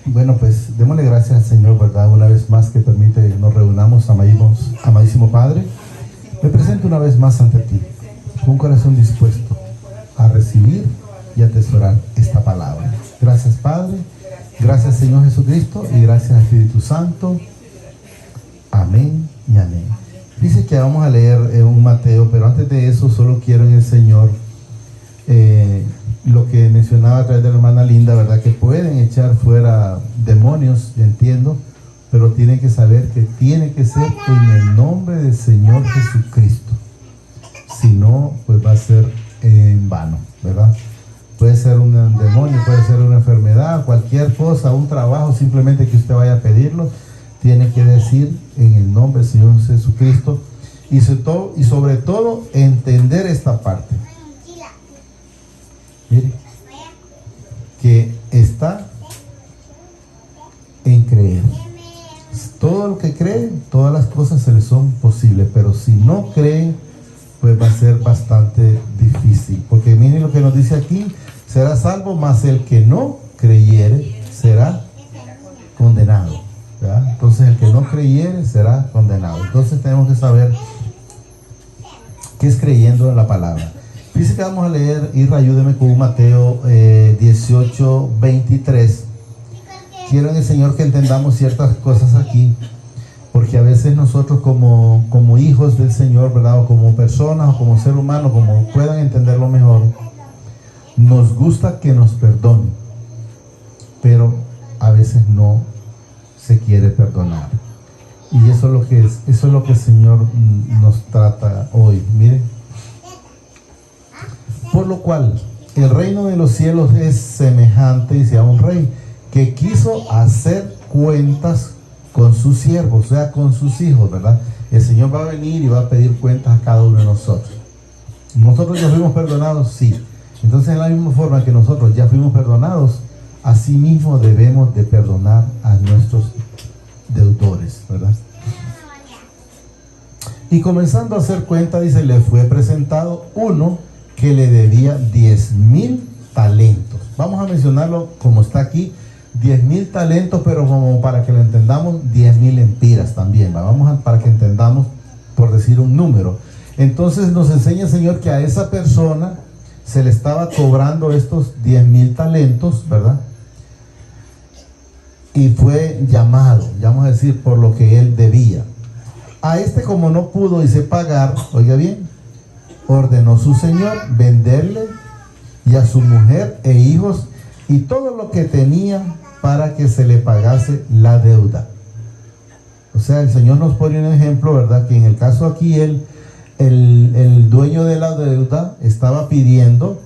Bueno, pues démosle gracias al Señor, ¿verdad? Una vez más que permite que nos reunamos, amadísimo Padre. Me presento una vez más ante ti, con un corazón dispuesto a recibir y atesorar esta palabra. Gracias, Padre. Gracias, Señor Jesucristo, y gracias, Espíritu Santo. Amén y amén. Dice que vamos a leer un Mateo, pero antes de eso solo quiero en el Señor lo que mencionaba a través de la hermana Linda, ¿verdad? Que pueden echar fuera demonios, entiendo, pero tienen que saber que tiene que ser en el nombre del Señor Jesucristo. Si no, pues va a ser en vano, ¿verdad? Puede ser un demonio, puede ser una enfermedad, cualquier cosa, un trabajo, simplemente que usted vaya a pedirlo, tiene que decir en el nombre del Señor Jesucristo y sobre todo entender esta parte. Mire, que está en creer. Todo lo que cree, todas las cosas se le son posibles, pero si no cree, pues va a ser bastante difícil. Porque miren lo que nos dice aquí: será salvo, mas el que no creyere será condenado, ¿verdad? Entonces el que no creyere será condenado. Entonces tenemos que saber qué es creyendo en la palabra. Dice que vamos a leer, Irra, ayúdeme con Mateo 18, 23. Quiero en el Señor que entendamos ciertas cosas aquí, porque a veces nosotros como hijos del Señor, ¿verdad? O como personas, o como ser humano, como puedan entenderlo mejor, nos gusta que nos perdonen, pero a veces no se quiere perdonar. Y eso es lo que el Señor nos trata hoy. Miren. Por lo cual, el reino de los cielos es semejante, dice, a un rey que quiso hacer cuentas con sus siervos, o sea, con sus hijos, ¿verdad? El Señor va a venir y va a pedir cuentas a cada uno de nosotros. ¿Nosotros ya fuimos perdonados? Sí. Entonces, en la misma forma que nosotros ya fuimos perdonados, así mismo debemos de perdonar a nuestros deudores, ¿verdad? Y comenzando a hacer cuenta, dice, le fue presentado uno que le debía 10,000 talentos. Vamos a mencionarlo como está aquí, 10,000 talentos, pero como para que lo entendamos, 10,000 empiras también, ¿va? Para que entendamos, por decir un número. Entonces nos enseña el Señor que a esa persona se le estaba cobrando estos 10,000 talentos, ¿verdad? Y fue llamado, vamos a decir, por lo que él debía. A este, como no pudo, dice, pagar, oiga bien, ordenó su señor venderle y a su mujer e hijos y todo lo que tenía para que se le pagase la deuda. O sea, el Señor nos pone un ejemplo, ¿verdad? Que en el caso aquí el dueño de la deuda estaba pidiendo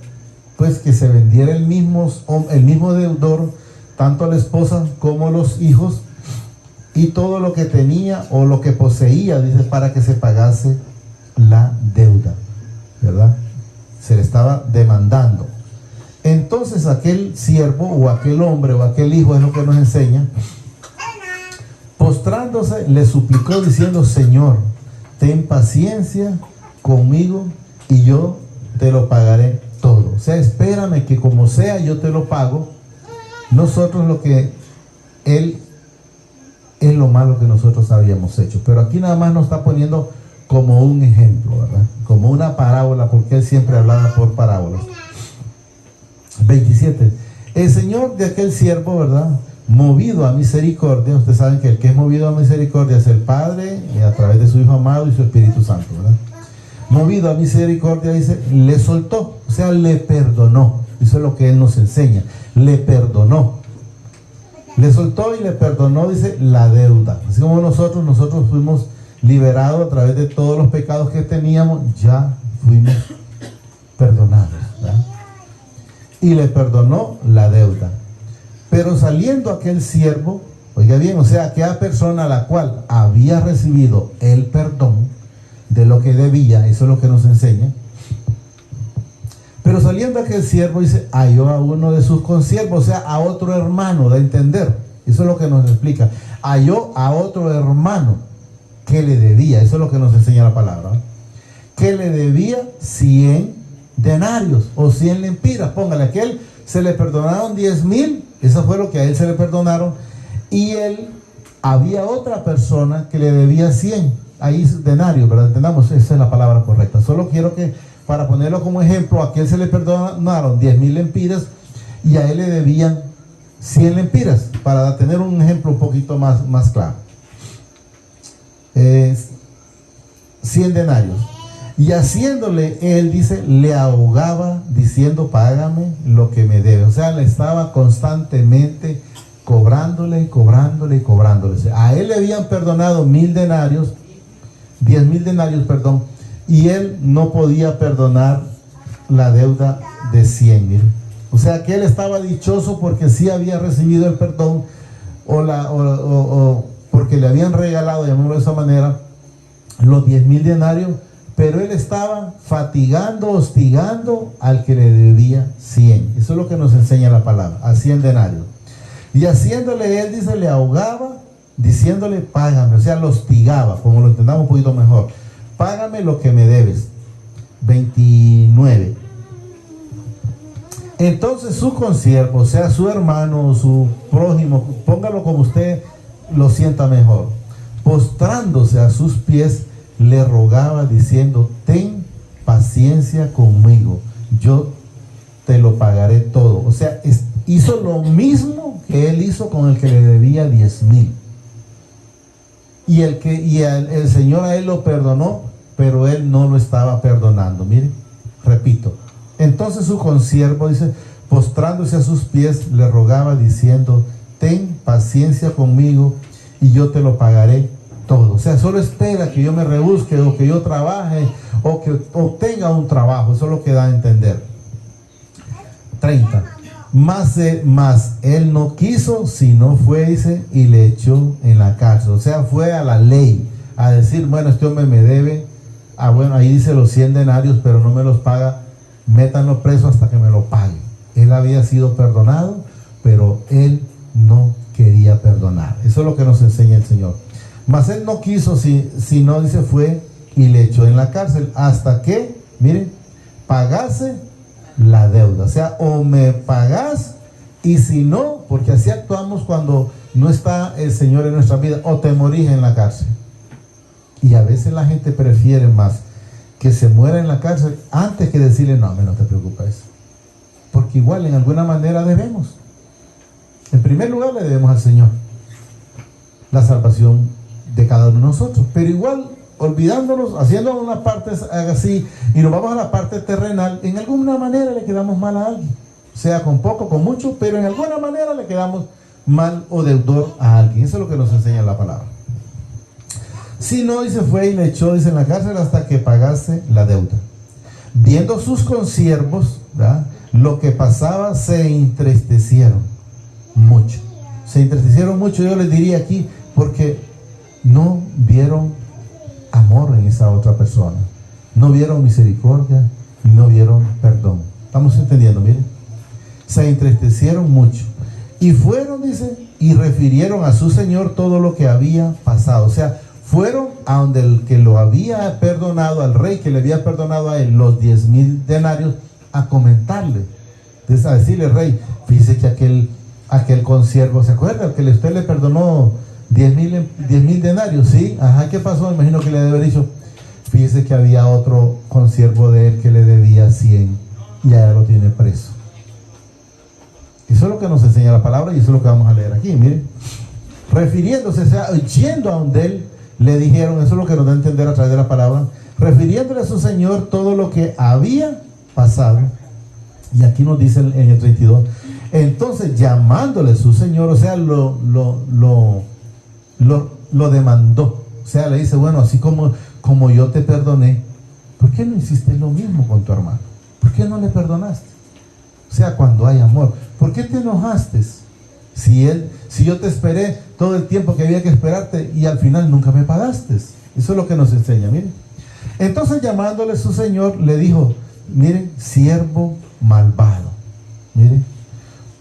pues que se vendiera el mismo deudor, tanto a la esposa como a los hijos y todo lo que tenía o lo que poseía, dice, para que se pagase la deuda, ¿verdad? Se le estaba demandando. Entonces aquel siervo o aquel hombre o aquel hijo, es lo que nos enseña, postrándose le suplicó diciendo: Señor, ten paciencia conmigo y yo te lo pagaré todo. O sea, espérame que como sea yo te lo pago. Nosotros lo que él es lo malo que nosotros habíamos hecho, pero aquí nada más nos está poniendo como un ejemplo, ¿verdad? Como una parábola, porque él siempre hablaba por parábolas. 27. El Señor de aquel siervo, ¿verdad?, movido a misericordia. Ustedes saben que el que es movido a misericordia es el Padre, a través de su Hijo amado y su Espíritu Santo, ¿verdad? Movido a misericordia, dice, le soltó, o sea, le perdonó. Eso es lo que él nos enseña. Le perdonó. Le soltó y le perdonó, dice, la deuda. Así como nosotros fuimos liberados a través de todos los pecados que teníamos, ya fuimos perdonados, ¿verdad? Y le perdonó la deuda. Pero saliendo aquel siervo, oiga bien, o sea, aquella persona a la cual había recibido el perdón de lo que debía, eso es lo que nos enseña. Pero saliendo aquel siervo, dice, halló a uno de sus consiervos, o sea, a otro hermano, de entender. Eso es lo que nos explica. Halló a otro hermano que le debía, eso es lo que nos enseña la palabra, que le debía 100 denarios o 100 lempiras. Póngale, a aquel se le perdonaron 10,000, eso fue lo que a él se le perdonaron, y él, había otra persona que le debía 100, ahí denarios, ¿verdad? Entendamos, esa es la palabra correcta. Solo quiero que, para ponerlo como ejemplo, a aquel se le perdonaron 10,000 lempiras y a él le debían 100 lempiras, para tener un ejemplo un poquito más claro. 100 denarios. Y haciéndole, él dice, le ahogaba diciendo, págame lo que me debe. O sea, le estaba constantemente cobrándole. A él le habían perdonado 1,000 denarios, 10,000 denarios, perdón, y él no podía perdonar la deuda de 100,000. O sea que él estaba dichoso porque sí había recibido el perdón, o porque le habían regalado, llamémoslo de esa manera, los 10,000 denarios, pero él estaba fatigando, hostigando al que le debía 100. Eso es lo que nos enseña la palabra, a 100 denarios. Y haciéndole, él dice, le ahogaba, diciéndole, págame. O sea, lo hostigaba, como lo entendamos un poquito mejor. Págame lo que me debes. 29. Entonces su consiervo, o sea, su hermano, su prójimo, póngalo como usted lo sienta mejor, postrándose a sus pies, le rogaba diciendo, ten paciencia conmigo, yo te lo pagaré todo. O sea, hizo lo mismo que él hizo con el que le debía 10,000. Y el Señor a él lo perdonó, pero él no lo estaba perdonando. Miren, repito. Entonces su consiervo, dice, postrándose a sus pies, le rogaba diciendo, ten paciencia conmigo y yo te lo pagaré todo. O sea, solo espera que yo me rebusque, o que yo trabaje, o que obtenga un trabajo. Eso es lo que da a entender. 30. Mas él no quiso, sino fue, dice, y le echó en la cárcel. O sea, fue a la ley a decir, bueno, este hombre me debe, bueno, ahí dice los 100 denarios, pero no me los paga, métanlo preso hasta que me lo pague. Él había sido perdonado, pero él no quería perdonar. Eso es lo que nos enseña el Señor. Mas él no quiso, sino, dice, fue y le echó en la cárcel hasta que, miren, pagase la deuda. O sea, o me pagas, y si no, porque así actuamos cuando no está el Señor en nuestra vida, o te morís en la cárcel. Y a veces la gente prefiere más que se muera en la cárcel antes que decirle, no te preocupes, porque igual en alguna manera debemos. En primer lugar le debemos al Señor la salvación de cada uno de nosotros, pero igual olvidándonos, haciendo una parte así, y nos vamos a la parte terrenal, en alguna manera le quedamos mal a alguien, sea con poco, con mucho, pero en alguna manera le quedamos mal o deudor a alguien. Eso es lo que nos enseña la palabra. Si no, dice, fue y le echó, dice, en la cárcel hasta que pagase la deuda. Viendo sus consiervos, ¿verdad?, lo que pasaba, se entristecieron mucho. Se entristecieron mucho, yo les diría aquí, porque no vieron amor en esa otra persona, no vieron misericordia y no vieron perdón. ¿Estamos entendiendo? Miren, se entristecieron mucho y fueron, dice, y refirieron a su señor todo lo que había pasado. O sea, fueron a donde el que lo había perdonado, al rey que le había perdonado a él los 10,000 denarios, a comentarle, entonces, a decirle, rey, fíjese que aquel consiervo, ¿se acuerda? El que usted le perdonó 10,000 denarios, ¿sí? Ajá, ¿qué pasó? Me imagino que le debe haber dicho, fíjese que había otro consiervo de él que le debía 100 y allá lo tiene preso. Eso es lo que nos enseña la palabra y eso es lo que vamos a leer aquí, miren. Refiriéndose, o sea, yendo a donde él, le dijeron, eso es lo que nos da a entender a través de la palabra, refiriéndole a su señor todo lo que había pasado. Y aquí nos dice en el 32, entonces llamándole su señor, o sea, lo demandó. O sea, le dice, bueno, así como yo te perdoné, ¿por qué no hiciste lo mismo con tu hermano? ¿Por qué no le perdonaste? O sea, cuando hay amor, ¿por qué te enojaste? Si yo te esperé todo el tiempo que había que esperarte y al final nunca me pagaste. Eso es lo que nos enseña, miren. Entonces, llamándole su señor, le dijo, miren, siervo malvado, miren,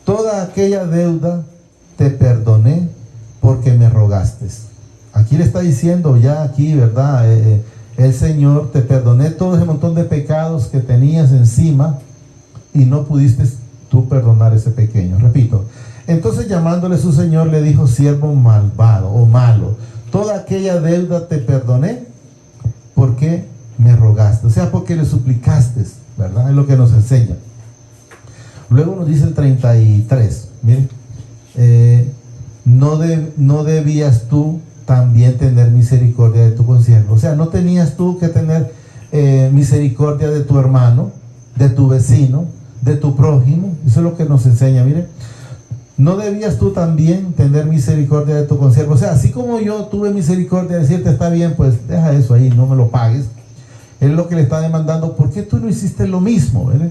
toda aquella deuda te perdoné porque me rogaste. Aquí le está diciendo ya aquí, ¿verdad? el Señor, te perdoné todo ese montón de pecados que tenías encima y no pudiste tú perdonar ese pequeño. Repito, entonces llamándole su Señor le dijo: siervo malvado o malo, toda aquella deuda te perdoné porque me rogaste, o sea, porque le suplicaste, ¿verdad? Es lo que nos enseña. Luego nos dice el 33, miren, no debías tú también tener misericordia de tu consiervo. O sea, no tenías tú que tener misericordia de tu hermano, de tu vecino, de tu prójimo. Eso es lo que nos enseña, mire. No debías tú también tener misericordia de tu consiervo. O sea, así como yo tuve misericordia de decirte: está bien, pues deja eso ahí, no me lo pagues. Él es lo que le está demandando: ¿por qué tú no hiciste lo mismo? ¿Verdad?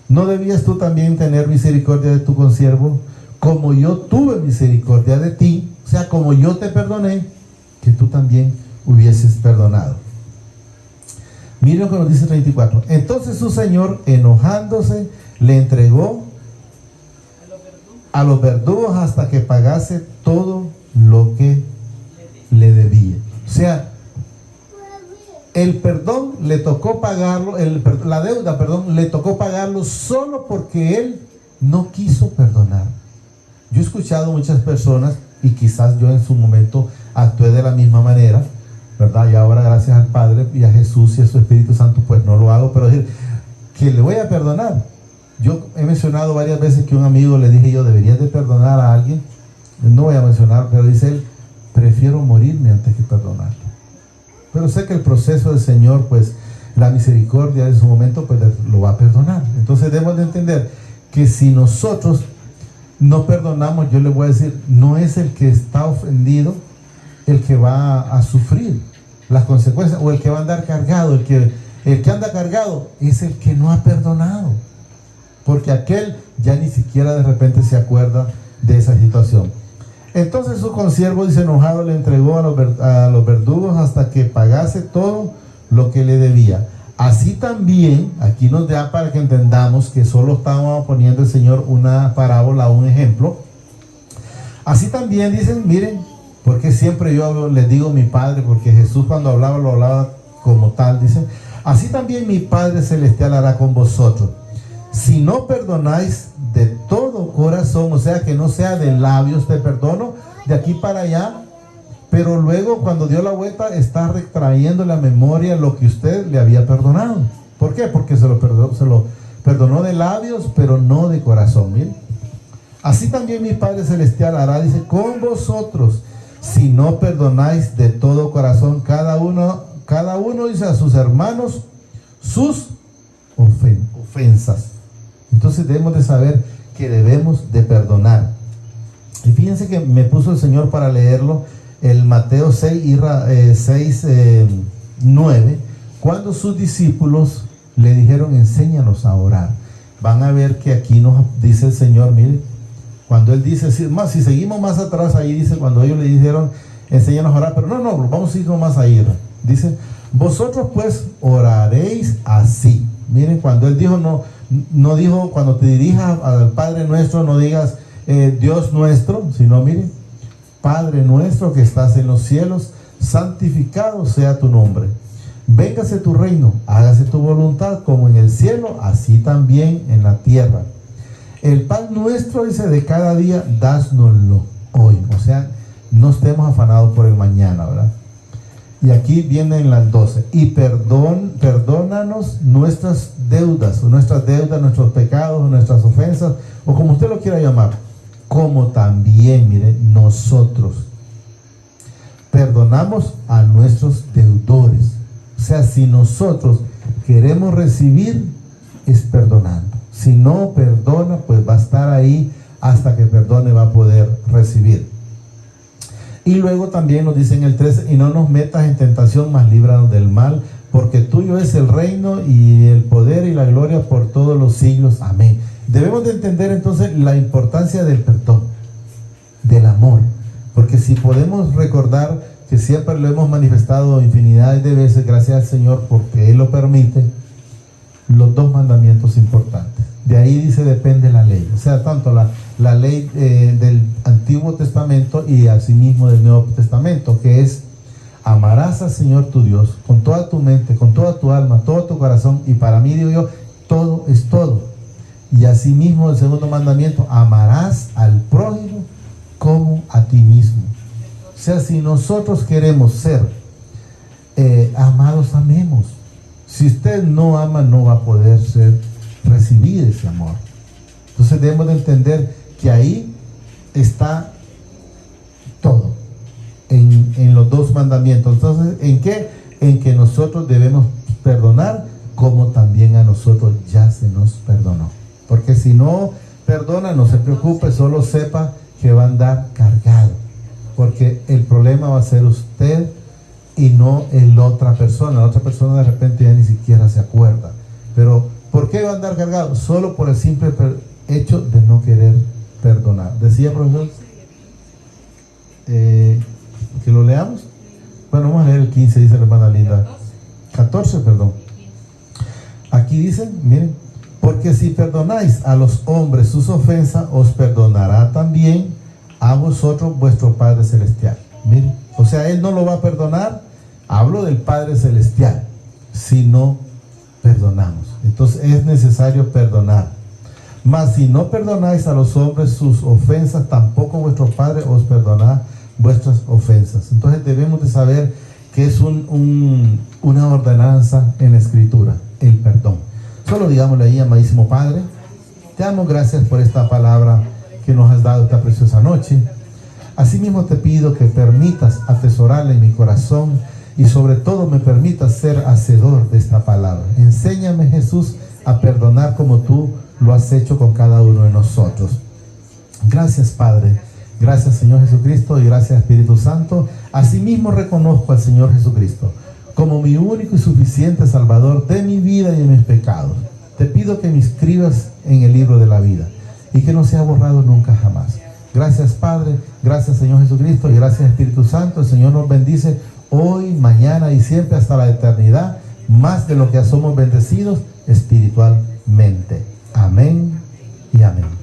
No debías tú también tener misericordia de tu consiervo, como yo tuve misericordia de ti. O sea, como yo te perdoné, que tú también hubieses perdonado. Miren lo que nos dice el 34. Entonces su señor, enojándose, le entregó a los verdugos hasta que pagase todo lo que le debía. O sea, el perdón le tocó pagarlo, la deuda, perdón, le tocó pagarlo solo porque él no quiso perdonar. Yo he escuchado muchas personas, y quizás yo en su momento actué de la misma manera, ¿verdad? Y ahora, gracias al Padre y a Jesús y a su Espíritu Santo, pues no lo hago, pero decir que le voy a perdonar. Yo he mencionado varias veces que a un amigo le dije yo: deberías de perdonar a alguien. No voy a mencionar, pero dice él: prefiero morirme antes que perdonarlo. Pero sé que el proceso del Señor, pues la misericordia de su momento, pues lo va a perdonar. Entonces debemos de entender que si nosotros no perdonamos, yo le voy a decir, no es el que está ofendido el que va a sufrir las consecuencias, o el que va a andar cargado. El que anda cargado es el que no ha perdonado, porque aquel ya ni siquiera de repente se acuerda de esa situación. Entonces su consiervo, dice, enojado, le entregó a los verdugos hasta que pagase todo lo que le debía. Así también, aquí nos da para que entendamos que solo estamos poniendo el Señor una parábola, un ejemplo. Así también dicen, miren, porque siempre yo les digo mi Padre, porque Jesús cuando hablaba lo hablaba como tal, dice: así también mi Padre Celestial hará con vosotros, si no perdonáis de todo corazón. O sea, que no sea de labios, te perdono de aquí para allá, pero luego cuando dio la vuelta está retrayendo la memoria lo que usted le había perdonado. ¿Por qué? Porque se lo perdonó de labios, pero no de corazón. Miren, así también mi Padre Celestial hará, dice, con vosotros, si no perdonáis de todo corazón cada uno, dice, a sus hermanos sus ofensas. Entonces debemos de saber que debemos de perdonar. Y fíjense que me puso el Señor para leerlo, el Mateo 9, cuando sus discípulos le dijeron: enséñanos a orar. Van a ver que aquí nos dice el Señor, mire, cuando Él dice, si seguimos más atrás, ahí dice, cuando ellos le dijeron: enséñanos a orar, pero no, vamos a irnos más ahí. Dice: vosotros pues oraréis así. Miren, cuando Él dijo, no dijo, cuando te dirijas al Padre nuestro, no digas Dios nuestro, sino miren, Padre nuestro que estás en los cielos, santificado sea tu nombre. Véngase tu reino, hágase tu voluntad como en el cielo, así también en la tierra. El pan nuestro, dice, de cada día, dásnoslo hoy. O sea, no estemos afanados por el mañana, ¿verdad? Y aquí vienen las 12. Y perdónanos nuestras deudas, nuestros pecados, nuestras ofensas, o como usted lo quiera llamar, como también, mire, nosotros perdonamos a nuestros deudores. O sea, si nosotros queremos recibir, es perdonando. Si no perdona, pues va a estar ahí hasta que perdone, va a poder recibir. Y luego también nos dice en el 13: y no nos metas en tentación, mas líbranos del mal, porque tuyo es el reino y el poder y la gloria por todos los siglos. Amén. Debemos de entender entonces la importancia del perdón, del amor, porque si podemos recordar que siempre lo hemos manifestado infinidad de veces, gracias al Señor porque Él lo permite, los 2 mandamientos importantes. De ahí dice depende la ley, o sea, tanto la ley del Antiguo Testamento y asimismo del Nuevo Testamento, que es Amarás al Señor tu Dios con toda tu mente, con toda tu alma, todo tu corazón. Y para mí, digo yo, todo es todo. Y asimismo el segundo mandamiento, amarás al prójimo como a ti mismo. O sea, si nosotros queremos ser amados, amemos. Si usted no ama, no va a poder recibir ese amor. Entonces debemos de entender que ahí está todo. En los dos mandamientos. Entonces, ¿en qué? En que nosotros debemos perdonar como también a nosotros ya se nos perdonó. Porque si no perdona, no se preocupe, solo sepa que va a andar cargado. Porque el problema va a ser usted y no la otra persona. La otra persona de repente ya ni siquiera se acuerda. Pero, ¿por qué va a andar cargado? Solo por el simple hecho de no querer perdonar. Decía, profesor, que lo leamos. Bueno, vamos a leer el 15, dice la hermana Linda. 14, perdón. Aquí dice, miren, porque si perdonáis a los hombres sus ofensas, os perdonará también a vosotros vuestro Padre Celestial. Miren, o sea, Él no lo va a perdonar. Hablo del Padre Celestial, si no perdonamos. Entonces es necesario perdonar. Mas si no perdonáis a los hombres sus ofensas, tampoco vuestro Padre os perdonará vuestras ofensas. Entonces debemos de saber que es una ordenanza en la Escritura, el perdón. Solo digámosle ahí, amadísimo Padre, te damos gracias por esta palabra que nos has dado esta preciosa noche. Asimismo te pido que permitas atesorarla en mi corazón y sobre todo me permitas ser hacedor de esta palabra. Enséñame, Jesús, a perdonar como tú lo has hecho con cada uno de nosotros. Gracias, Padre. Gracias, Señor Jesucristo, y gracias, Espíritu Santo. Asimismo reconozco al Señor Jesucristo como mi único y suficiente Salvador de mi vida y de mis pecados. Te pido que me inscribas en el libro de la vida y que no sea borrado nunca jamás. Gracias, Padre. Gracias, Señor Jesucristo, y gracias, Espíritu Santo. El Señor nos bendice hoy, mañana y siempre hasta la eternidad, más de lo que somos bendecidos espiritualmente. Amén y amén.